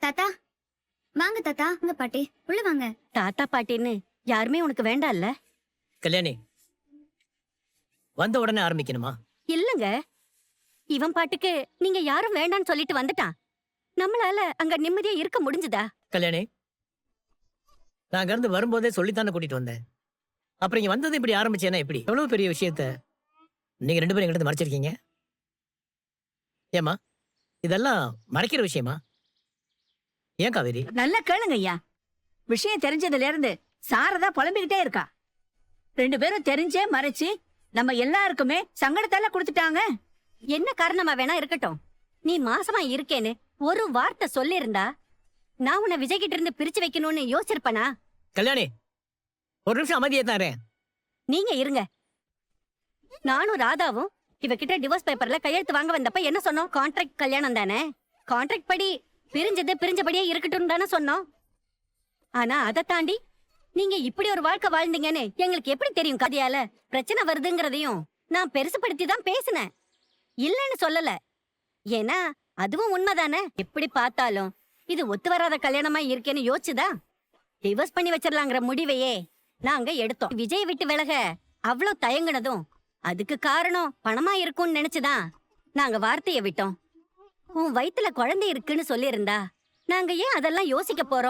தாத்தா வாங்க தாத்தா, உங்க பாட்டி உள்ள வாங்க. தாத்தா பாட்டின்னு யாருமே உனக்கு வேண்டாம் இல்ல? கல்யாணி, வந்த உடனே ஆரம்பிக்கணுமா? இல்லங்க, இவன் பாட்டுக்கு நீங்க யாரும் வேண்டான்னு சொல்லிட்டு வந்துட்டான். நம்மளால அங்க நிம்மதியா இருக்க முடிஞ்சுதா? கல்யாணி, நான் அங்க இருந்து வரும்போதே சொல்லித்தானே கூட்டிட்டு வந்தேன். அப்புறம் இங்க வந்தது இப்படி ஆரம்பிச்சேன்னா எப்படி? எவ்வளவு பெரிய விஷயத்த நீங்க 2 பேரும் எங்கிட்ட மறைச்சிருக்கீங்க. ஏமா, இதெல்லாம் மறைக்கிற விஷயமா? ஏன் காவேரி? நல்லா கேளுங்க ஐயா. விஷயம் தெரிஞ்சதுல இருந்து சாரதா புலம்பிக்கிட்டே இருக்கா. 2 பேரும் தெரிஞ்சே மறைச்சு நம்ம எல்லாருக்குமே சங்கடத்தால கொடுத்துட்டாங்க. என்ன காரணமா வேணா இருக்கட்டும், நீ மாசமா இருக்கேன்னு ஒரு வார்த்தை சொல்லிருந்தா நான் உன்னை விஜய் கிட்ட இருந்து பிரிச்சு வைக்கணும்னு யோசிச்சிருப்பனா? கல்யாணி, ஒரு நிமிஷம் அமைதியா தான் இருங்க. நீங்க இருங்க. நானும் ராதாவும் இவகிட்ட டிவோர்ஸ் பேப்பர்ல கையெழுத்து வாங்க வந்தப்ப என்ன சொன்னோம்? கான்ட்ராக்ட் கல்யாணம் தானே, கான்ட்ராக்ட் படி பிரிஞ்சது பிரிஞ்சபடியே இருக்கட்டும் தானே சொன்னோம். ஆனா அதை தாண்டி நீங்க இப்படி ஒரு வாழ்க்கை வாழ்ந்தீங்கன்னு எங்களுக்கு எப்படி தெரியும்? கதையால பிரச்சனை வருதுங்கிறதையும் நான் பெருசுபடுத்தி தான் பேசினேன், இல்லன்னு சொல்லல. ஏன்னா அதுவும் உண்மைதானே. எப்படி பார்த்தாலும் இது ஒத்து வராத கல்யாணமா இருக்கேன்னு யோசிச்சுதான் டிவோர்ஸ் பண்ணி வச்சிடலாங்கிற முடிவையே நாங்க எடுத்தோம். விஜய் விட்டு விலக அவ்வளோ தயங்குனதும் அதுக்கு காரணம் பணமா இருக்கும்னு நினைச்சுதான் நாங்க வார்த்தையை விட்டோம். உன் வயித்துல குழந்தை இருக்குன்னு சொல்லியிருந்தா நாங்க ஏன் அதெல்லாம் யோசிக்க போறோம்?